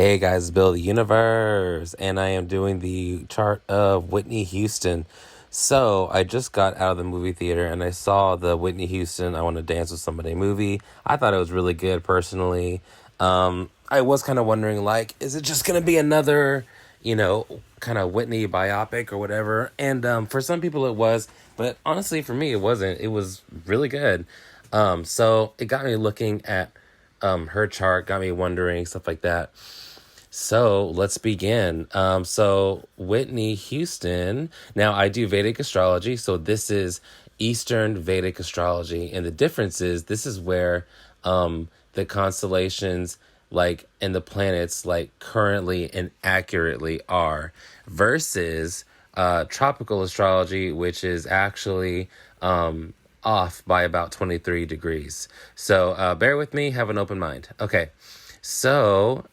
Hey guys, Bill the Universe, and I am doing the chart of Whitney Houston. So I just got out of the movie theater and I saw the Whitney Houston I Want to Dance with Somebody movie. I thought it was really good personally. I was kind of wondering, like, is it just gonna be another, kind of Whitney biopic or whatever? And for some people it was, but honestly for me it wasn't. It was really good. So it got me looking at her chart, got me wondering stuff like that. So let's begin. So Whitney Houston. Now I do Vedic astrology, so this is Eastern Vedic astrology, and the difference is this is where the constellations, like, and the planets, like, currently and accurately are, versus tropical astrology, which is actually off by about 23 degrees. So bear with me, have an open mind. Okay, so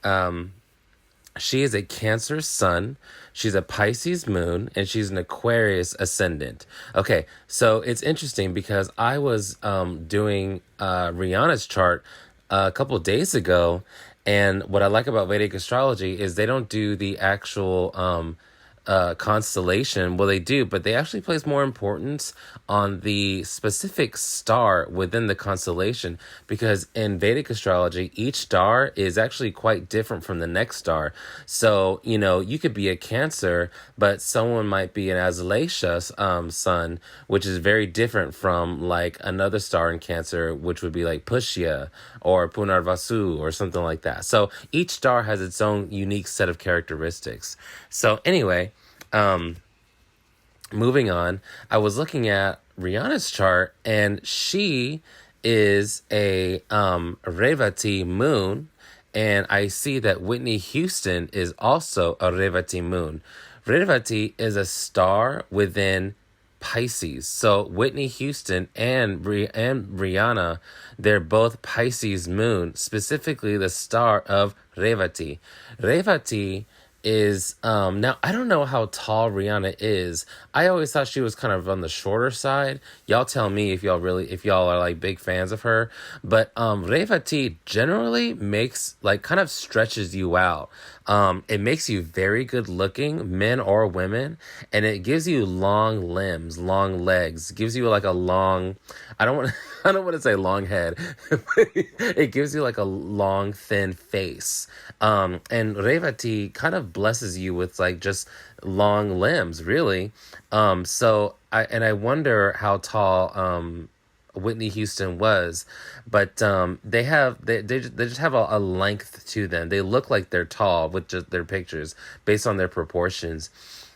she is a Cancer sun, she's a Pisces moon, and she's an Aquarius ascendant. Okay, so it's interesting because I was doing Rihanna's chart a couple of days ago, and what I like about Vedic astrology is they don't do the actual constellation. Well, they do, but they actually place more importance on the specific star within the constellation, because in Vedic astrology, each star is actually quite different from the next star. So, you could be a Cancer, but someone might be an Azalea sun, which is very different from, like, another star in Cancer, which would be like Pushya or Punarvasu or something like that. So each star has its own unique set of characteristics. So anyway, moving on, I was looking at Rihanna's chart, and she is a Revati moon, and I see that Whitney Houston is also a Revati moon. Revati is a star within Pisces. So Whitney Houston and Rihanna, they're both Pisces moon, specifically the star of Revati. Revati is now I don't know how tall Rihanna is. I always thought she was kind of on the shorter side. Y'all tell me if y'all are like big fans of her. But Revati generally makes, like, kind of stretches you out. It makes you very good looking, men or women, and it gives you long limbs, long legs. It gives you like a long, I don't want I don't want to say long head. It gives you like a long, thin face. And Revati kind of blesses you with, like, just long limbs, really. So I wonder how tall Whitney Houston was, but they just have a length to them. They look like they're tall with just their pictures based on their proportions.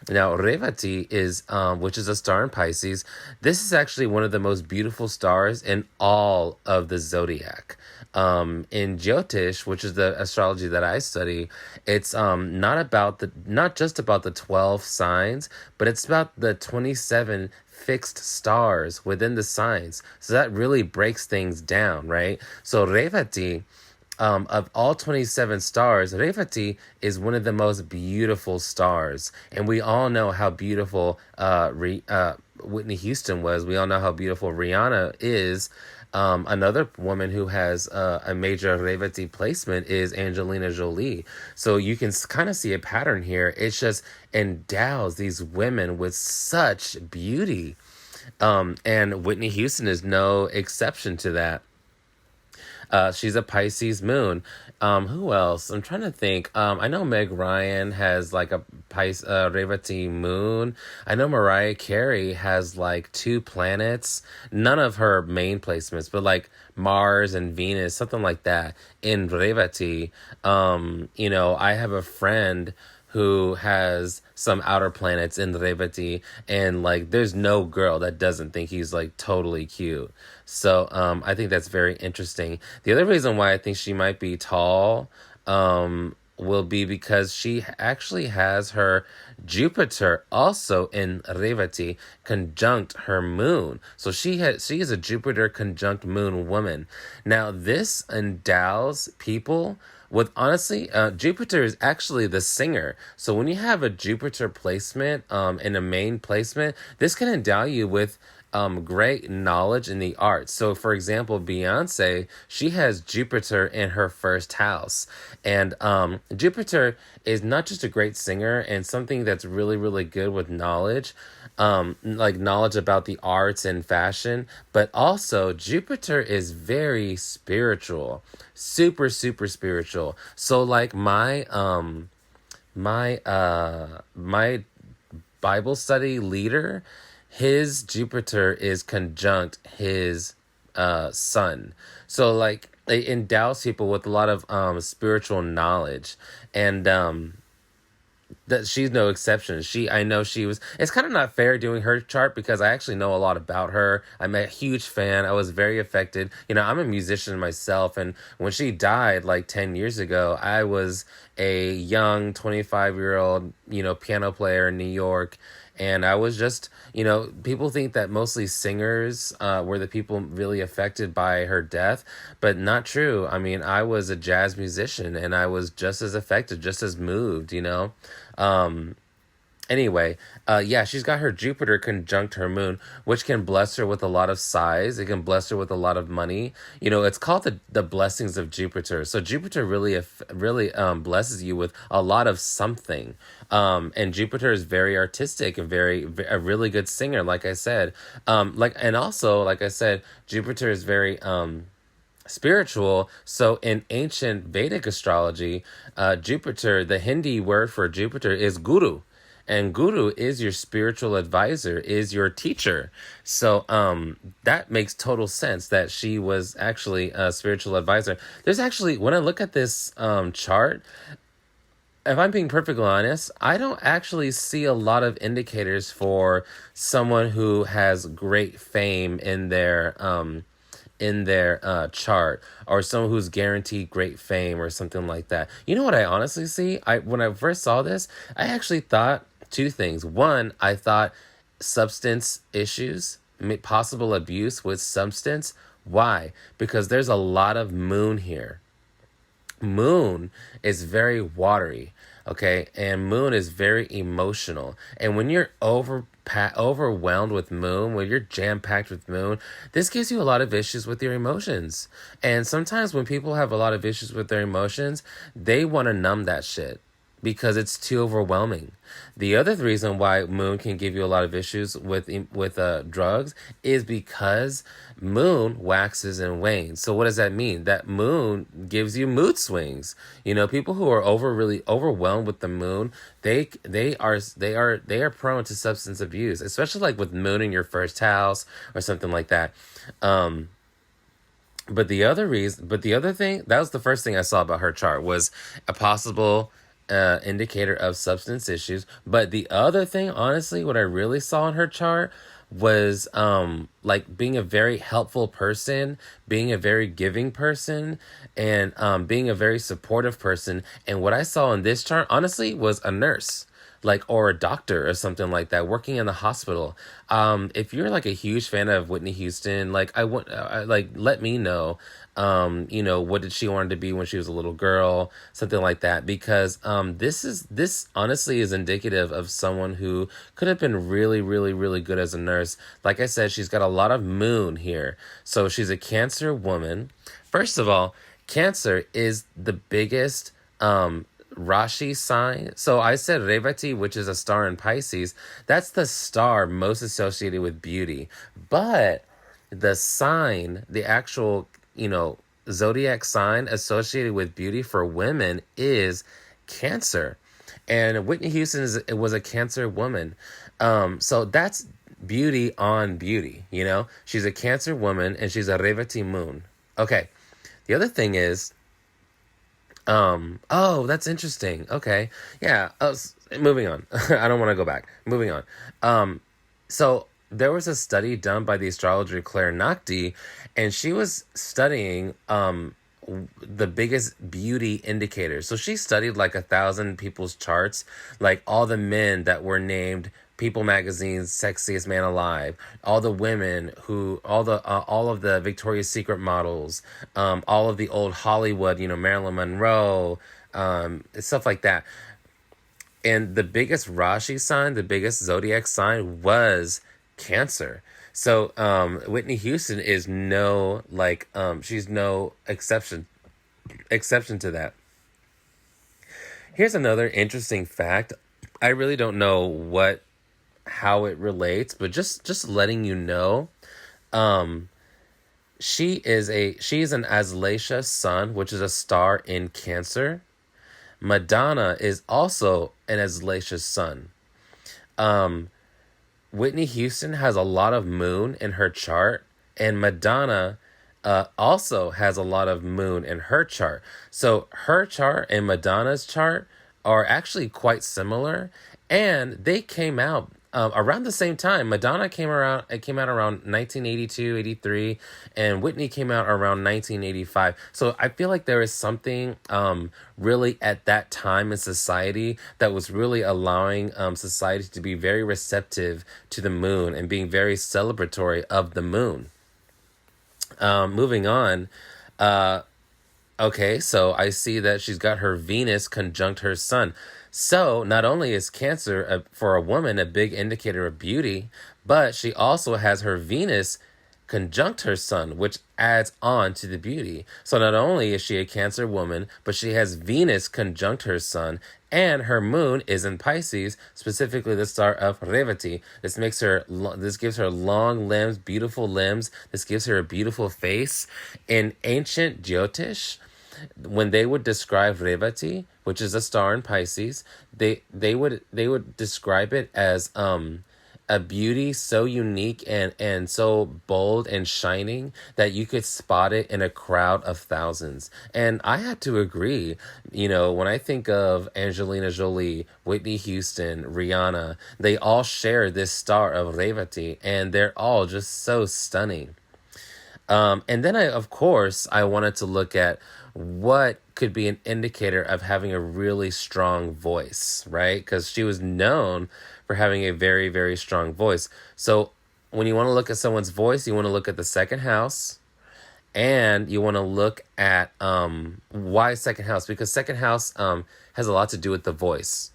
Now, Revati is, which is a star in Pisces. This is actually one of the most beautiful stars in all of the zodiac. In Jyotish, which is the astrology that I study, it's not just about the 12 signs, but it's about the 27 fixed stars within the signs. So that really breaks things down, right? So Revati, of all 27 stars, Revati is one of the most beautiful stars. And we all know how beautiful Whitney Houston was. We all know how beautiful Rihanna is. Another woman who has a major Revati placement is Angelina Jolie. So you can kind of see a pattern here. It just endows these women with such beauty. And Whitney Houston is no exception to that. She's a Pisces moon. Who else? I'm trying to think. I know Meg Ryan has like a Revati moon. I know Mariah Carey has like two planets. None of her main placements, but like Mars and Venus, something like that in Revati. I have a friend who has some outer planets in Revati, and like there's no girl that doesn't think he's like totally cute. So I think that's very interesting. The other reason why I think she might be tall will be because she actually has her Jupiter also in Revati conjunct her moon. So she is a Jupiter conjunct moon woman. Now this endows people with, honestly, Jupiter is actually the singer. So when you have a Jupiter placement in a main placement, this can endow you with great knowledge in the arts. So, for example, Beyonce, she has Jupiter in her first house. And Jupiter is not just a great singer and something that's really, really good with knowledge, like knowledge about the arts and fashion, but also Jupiter is very spiritual, super, super spiritual. So, like my Bible study leader, his Jupiter is conjunct his sun. So like it endows people with a lot of spiritual knowledge. And that she's no exception. I know she was, it's kind of not fair doing her chart because I actually know a lot about her. I'm a huge fan. I was very affected. You know, I'm a musician myself, and when she died like 10 years ago, I was a young 25-year-old, you know, piano player in New York. And I was just, you know, people think that mostly singers were the people really affected by her death, but not true. I mean, I was a jazz musician and I was just as affected, just as moved, you know. Um, Anyway, yeah, she's got her Jupiter conjunct her moon, which can bless her with a lot of size. It can bless her with a lot of money. You know, it's called the blessings of Jupiter. So Jupiter really, really blesses you with a lot of something. And Jupiter is very artistic and a really good singer, like I said. And also, like I said, Jupiter is very spiritual. So in ancient Vedic astrology, Jupiter, the Hindi word for Jupiter is guru. And guru is your spiritual advisor, is your teacher. So that makes total sense that she was actually a spiritual advisor. There's actually, when I look at this chart, if I'm being perfectly honest, I don't actually see a lot of indicators for someone who has great fame in their chart, or someone who's guaranteed great fame or something like that. You know what I honestly see? When I first saw this, I actually thought two things. One, I thought substance issues, possible abuse with substance. Why? Because there's a lot of moon here. Moon is very watery, okay? And moon is very emotional. And when you're overwhelmed with moon, when you're jam-packed with moon, this gives you a lot of issues with your emotions. And sometimes when people have a lot of issues with their emotions, they want to numb that shit because it's too overwhelming. The other reason why moon can give you a lot of issues with drugs is because moon waxes and wanes. So what does that mean? That moon gives you mood swings. You know, people who are really overwhelmed with the moon, they are prone to substance abuse, especially like with moon in your first house or something like that. But the other thing, that was the first thing I saw about her chart, was a possible indicator of substance issues. But the other thing, honestly, what I really saw in her chart was like being a very helpful person, being a very giving person, and being a very supportive person. And what I saw in this chart, honestly, was a nurse, like, or a doctor or something like that, working in the hospital. If you're like a huge fan of Whitney Houston, like I want, like, let me know. You know, what did she want to be when she was a little girl, something like that, because this honestly is indicative of someone who could have been really, really, really good as a nurse. Like I said, she's got a lot of moon here, so she's a Cancer woman. First of all, Cancer is the biggest Rashi sign. So I said Revati, which is a star in Pisces. That's the star most associated with beauty. But the sign, the actual, you know, zodiac sign associated with beauty for women is Cancer. And Whitney Houston was a Cancer woman. So that's beauty on beauty, you know? She's a Cancer woman and she's a Revati moon. Okay. The other thing is, oh, that's interesting. Okay. Yeah. Moving on. I don't want to go back. Moving on. So there was a study done by the astrologer Claire Nakhdi, and she was studying, the biggest beauty indicators. So she studied like 1,000 people's charts, like all the men that were named People Magazine's Sexiest Man Alive, all the women all of the Victoria's Secret models, all of the old Hollywood, you know, Marilyn Monroe, stuff like that. And the biggest Rashi sign, the biggest zodiac sign was Cancer. So Whitney Houston is no like she's no exception to that. Here's another interesting fact. I really don't know how it relates, but just letting you know, um, she's an Aslesha sun, which is a star in Cancer. Madonna is also an Aslesha sun. Um, Whitney Houston has a lot of moon in her chart, and Madonna also has a lot of moon in her chart. So her chart and Madonna's chart are actually quite similar, and they came out around the same time. Madonna came around. It came out around 1982, 83, and Whitney came out around 1985. So I feel like there is something really at that time in society that was really allowing society to be very receptive to the moon and being very celebratory of the moon. Moving on. Uh, okay, so I see that she's got her Venus conjunct her Sun. So not only is Cancer for a woman a big indicator of beauty, but she also has her Venus conjunct her Sun, which adds on to the beauty. So not only is she a Cancer woman, but she has Venus conjunct her Sun, and her moon is in Pisces, specifically the star of Revati. This gives her long limbs, beautiful limbs. This gives her a beautiful face. In ancient Jyotish, when they would describe Revati, which is a star in Pisces, they would describe it as a beauty so unique and so bold and shining that you could spot it in a crowd of thousands. And I had to agree. When I think of Angelina Jolie, Whitney Houston, Rihanna, they all share this star of Revati, and they're all just so stunning. And then of course, I wanted to look at what could be an indicator of having a really strong voice, right? Because she was known for having a very, very strong voice. So when you want to look at someone's voice, you want to look at the second house, and you want to look at why second house, because second house has a lot to do with the voice.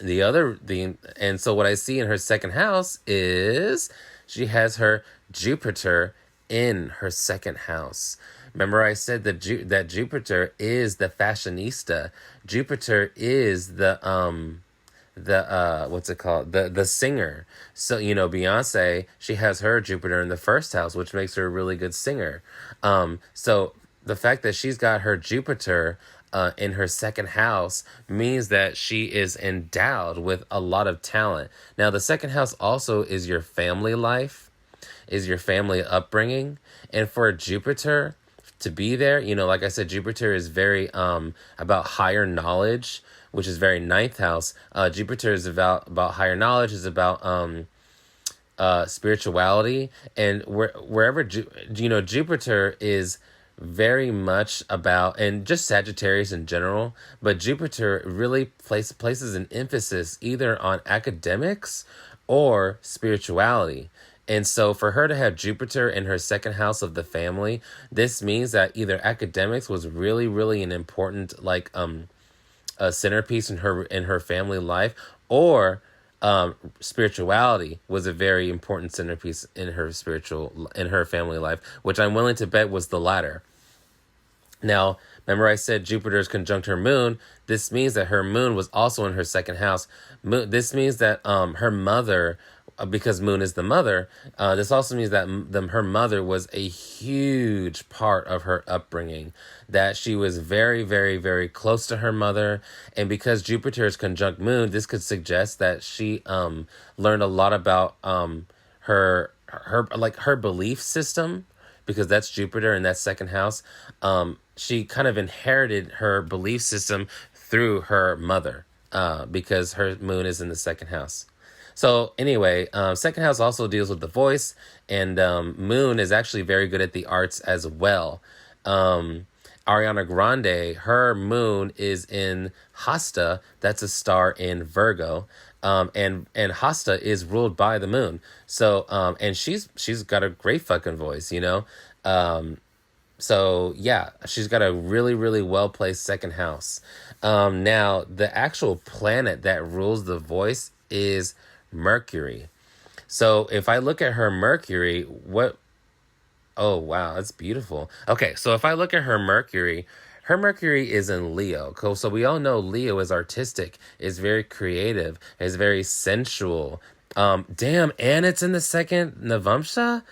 And so what I see in her second house is she has her Jupiter in her second house. Remember, I said that Jupiter is the fashionista. Jupiter is the what's it called, the singer. So Beyonce, she has her Jupiter in the first house, which makes her a really good singer. So the fact that she's got her Jupiter in her second house means that she is endowed with a lot of talent. Now, the second house also is your family life, is your family upbringing. And for Jupiter to be there, like I said, Jupiter is very about higher knowledge, which is very ninth house. Jupiter is about higher knowledge, is about spirituality. And wherever Jupiter is very much about, and just Sagittarius in general, but Jupiter really places an emphasis either on academics or spirituality. And so for her to have Jupiter in her second house of the family, this means that either academics was really, really an important a centerpiece in her family life, or spirituality was a very important centerpiece in her family life, which I'm willing to bet was the latter. Now, remember I said Jupiter is conjunct her moon. This means that her moon was also in her second house. This means that her mother, because moon is the mother, this also means that her mother was a huge part of her upbringing, that she was very, very, very close to her mother. And because Jupiter is conjunct moon, this could suggest that she learned a lot about her belief system, because that's Jupiter in that second house. She kind of inherited her belief system through her mother, because her moon is in the second house. So anyway, second house also deals with the voice, and moon is actually very good at the arts as well. Ariana Grande, her moon is in Hasta. That's a star in Virgo. And Hasta is ruled by the moon. So and she's got a great fucking voice, So yeah, she's got a really, really well-placed second house. Now, the actual planet that rules the voice is Mercury. So if I look at her Mercury, what oh, wow, that's beautiful. Okay, so if I look at her Mercury is in Leo. Cool. So we all know Leo is artistic, is very creative, is very sensual. Damn, and it's in the second Navamsha?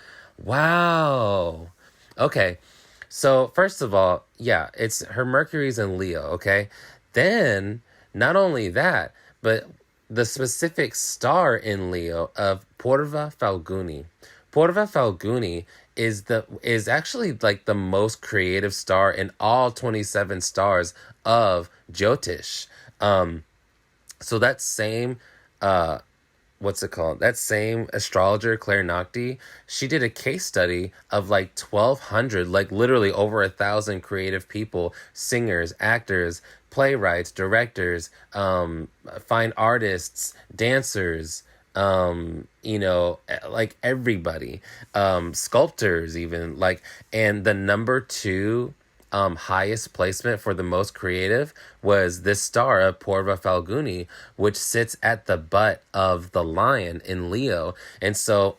Wow. Okay. So first of all, yeah, it's her Mercury's in Leo, okay? Then not only that, but the specific star in Leo of Purva Falguni. Purva Falguni is actually like the most creative star in all 27 stars of Jyotish. So that same what's it called? That same astrologer, Claire Nocti, she did a case study of like 1,200, like literally over 1,000 creative people, singers, actors, playwrights, directors, fine artists, dancers, like everybody, sculptors even, like, and the number two highest placement for the most creative was this star of Purva Falguni, which sits at the butt of the lion in Leo. And so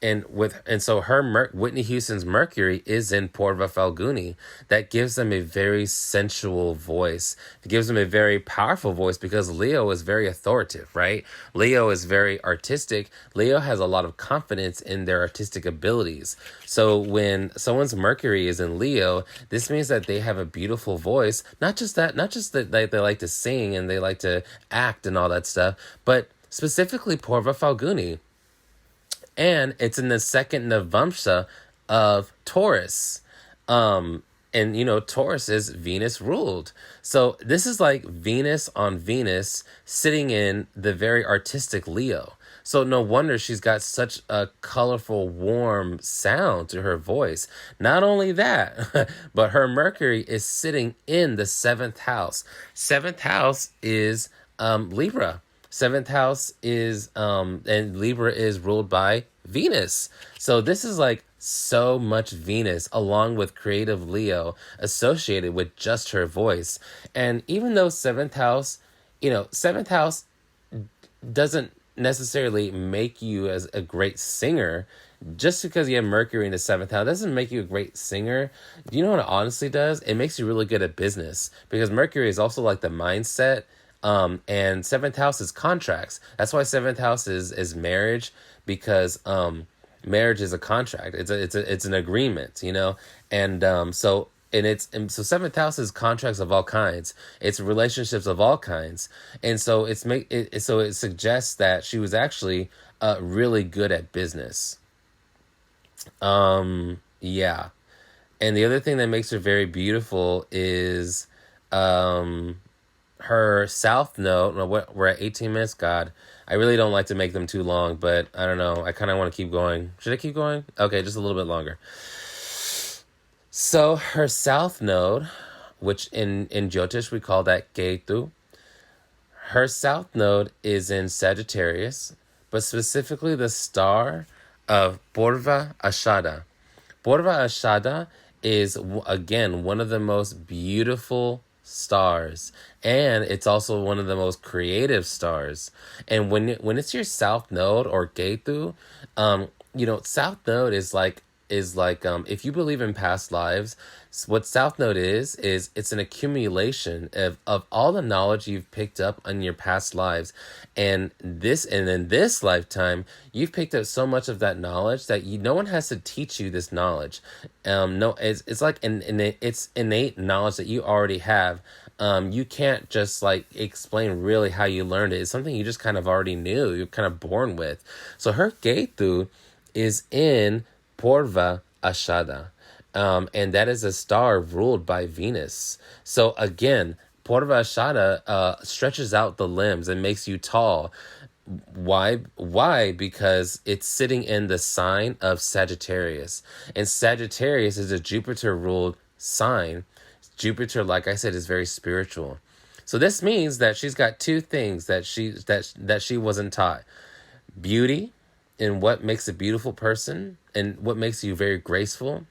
Whitney Houston's Mercury is in Purva Falguni. That gives them a very sensual voice. It gives them a very powerful voice because Leo is very authoritative, right? Leo is very artistic. Leo has a lot of confidence in their artistic abilities. So when someone's Mercury is in Leo, this means that they have a beautiful voice. Not just that they like to sing and they like to act and all that stuff, but specifically Purva Falguni. And it's in the second Navamsha of Taurus. And Taurus is Venus ruled. So this is like Venus on Venus sitting in the very artistic Leo. So no wonder she's got such a colorful, warm sound to her voice. Not only that, but her Mercury is sitting in the seventh house. Seventh house is Libra. Seventh house is, and Libra is ruled by Venus. So this is like so much Venus along with creative Leo associated with just her voice. And even though seventh house doesn't necessarily make you as a great singer. Just because you have Mercury in the seventh house doesn't make you a great singer. You know what it honestly does? It makes you really good at business because Mercury is also like the mindset. And seventh house is contracts. That's why seventh house is marriage, because marriage is a contract. It's an agreement, and so seventh house is contracts of all kinds. It's relationships of all kinds, and so it suggests that she was actually really good at business. Yeah, and the other thing that makes her very beautiful is her south node. We're at 18 minutes. God, I really don't like to make them too long, but I don't know. I kind of want to keep going. Should I keep going? Okay, just a little bit longer. So her south node, which in Jyotish we call that Ketu, her south node is in Sagittarius, but specifically the star of Purva Ashada. Purva Ashada is, again, one of the most beautiful stars, and it's also one of the most creative stars. And when it's your south node or Ketu, south node is like if you believe in past lives, what south node is it's an accumulation of all the knowledge you've picked up on your past lives, and in this lifetime you've picked up so much of that knowledge that no one has to teach you this knowledge. No, it's like it's innate knowledge that you already have. You can't just like explain really how you learned it. It's something you just kind of already knew. You're kind of born with. So her Ketu is in Purva Ashada. And that is a star ruled by Venus. So again, Purva Ashada stretches out the limbs and makes you tall. Why? Because it's sitting in the sign of Sagittarius. And Sagittarius is a Jupiter-ruled sign. Jupiter, like I said, is very spiritual. So this means that she's got two things that she wasn't taught. Beauty, and what makes a beautiful person, and what makes you very graceful.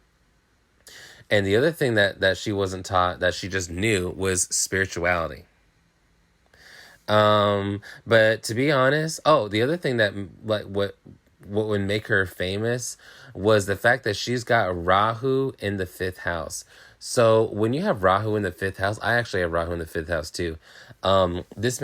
And the other thing that she wasn't taught, that she just knew, was spirituality. But to be honest, oh, the other thing that like what would make her famous was the fact that she's got Rahu in the fifth house. So when you have Rahu in the fifth house, I actually have Rahu in the fifth house too. This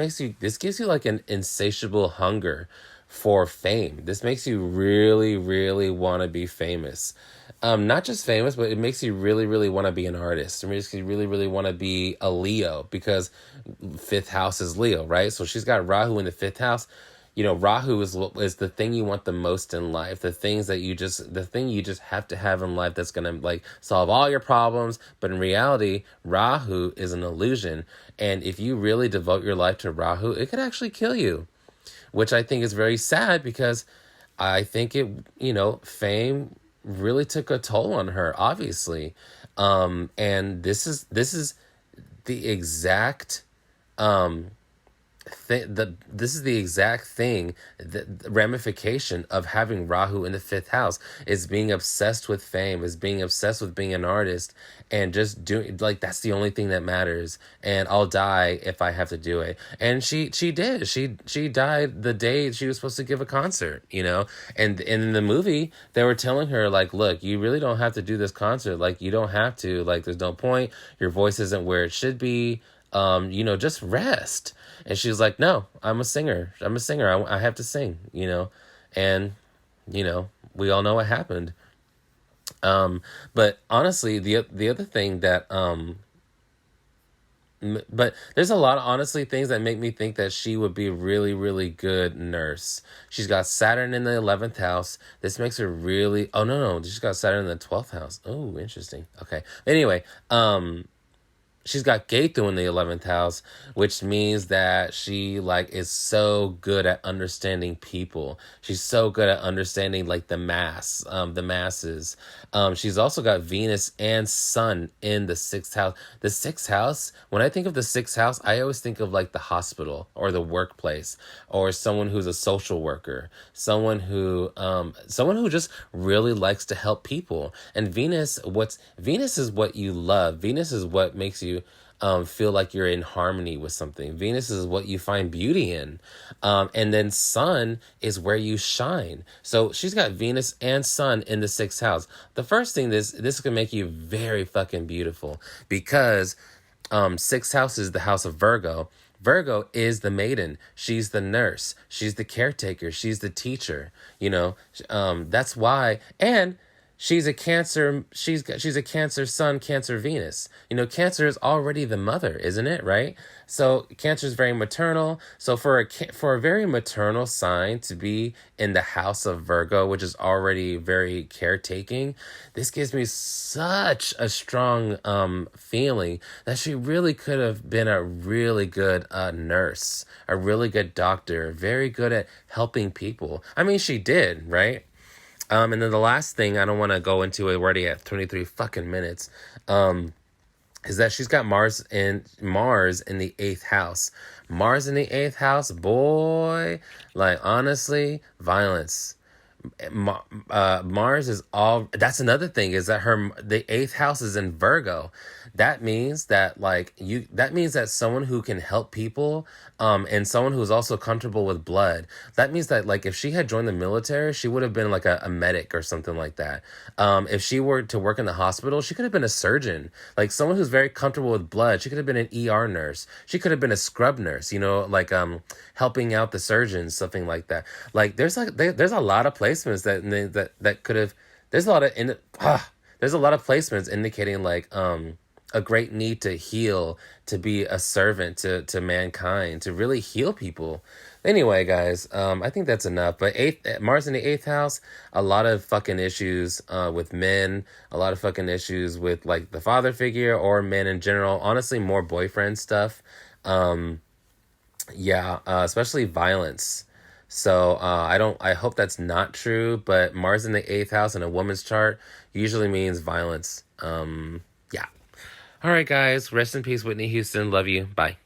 gives you like an insatiable hunger for fame. This makes you really, really want to be famous. Not just famous, but it makes you really, really want to be an artist. It makes you really, really want to be a Leo because fifth house is Leo, right? So she's got Rahu in the fifth house. You know, Rahu is the thing you want the most in life. The thing you just have to have in life that's gonna like solve all your problems. But in reality, Rahu is an illusion, and if you really devote your life to Rahu, it could actually kill you, which I think is very sad because I think fame really took a toll on her, obviously. And this is the exact this is the exact thing, the ramification of having Rahu in the fifth house is being obsessed with fame, is being obsessed with being an artist, and just doing like that's the only thing that matters. And I'll die if I have to do it. And she did. She died the day she was supposed to give a concert, And in the movie, they were telling her like, look, you really don't have to do this concert. Like you don't have to. Like there's no point. Your voice isn't where it should be. Just rest. And she was like, no, I'm a singer. I have to sing, and, we all know what happened. But honestly, the other thing that, but there's a lot of honestly things that make me think that she would be a really, really good nurse. She's got Saturn in the 11th house. This makes her really, oh no, she's got Saturn in the 12th house. Oh, interesting. Okay. Anyway, she's got Ketu in the 11th house, which means that she is so good at understanding people. She's so good at understanding the masses. She's also got Venus and Sun in the 6th house. The 6th house, when I think of the 6th house, I always think of the hospital or the workplace or someone who's a social worker, someone who just really likes to help people. And Venus is what you love. Venus is what makes you feel like you're in harmony with something. Venus is what you find beauty in. And then Sun is where you shine. So she's got Venus and Sun in the 6th house. The first thing, this can make you very fucking beautiful because 6th house is the house of Virgo. Virgo is the maiden. She's the nurse. She's the caretaker. She's the teacher. That's why. And she's a Cancer. She's a Cancer Sun, Cancer Venus. Cancer is already the mother, isn't it? Right. So Cancer is very maternal. So for a very maternal sign to be in the house of Virgo, which is already very caretaking, this gives me such a strong feeling that she really could have been a really good nurse, a really good doctor, very good at helping people. I mean, she did, right? And then the last thing, I don't want to go into it, we're already at 23 fucking minutes, is that she's got Mars in the 8th house. Mars in the 8th house, boy, honestly, violence. Mars is all, that's another thing, is that the 8th house is in Virgo. That means that that means that someone who can help people, and someone who's also comfortable with blood. That means that if she had joined the military, she would have been a medic or something like that. If she were to work in the hospital, she could have been a surgeon, someone who's very comfortable with blood. She could have been an ER nurse. She could have been a scrub nurse, helping out the surgeons, something like that. There's a lot of placements that could have, there's a lot of placements indicating a great need to heal, to be a servant to mankind, to really heal people. Anyway, guys, I think that's enough. But Mars in the 8th house, a lot of fucking issues with men, a lot of fucking issues with the father figure or men in general. Honestly, more boyfriend stuff. Especially violence. So I hope that's not true, but Mars in the 8th house in a woman's chart usually means violence. All right, guys, rest in peace, Whitney Houston. Love you. Bye.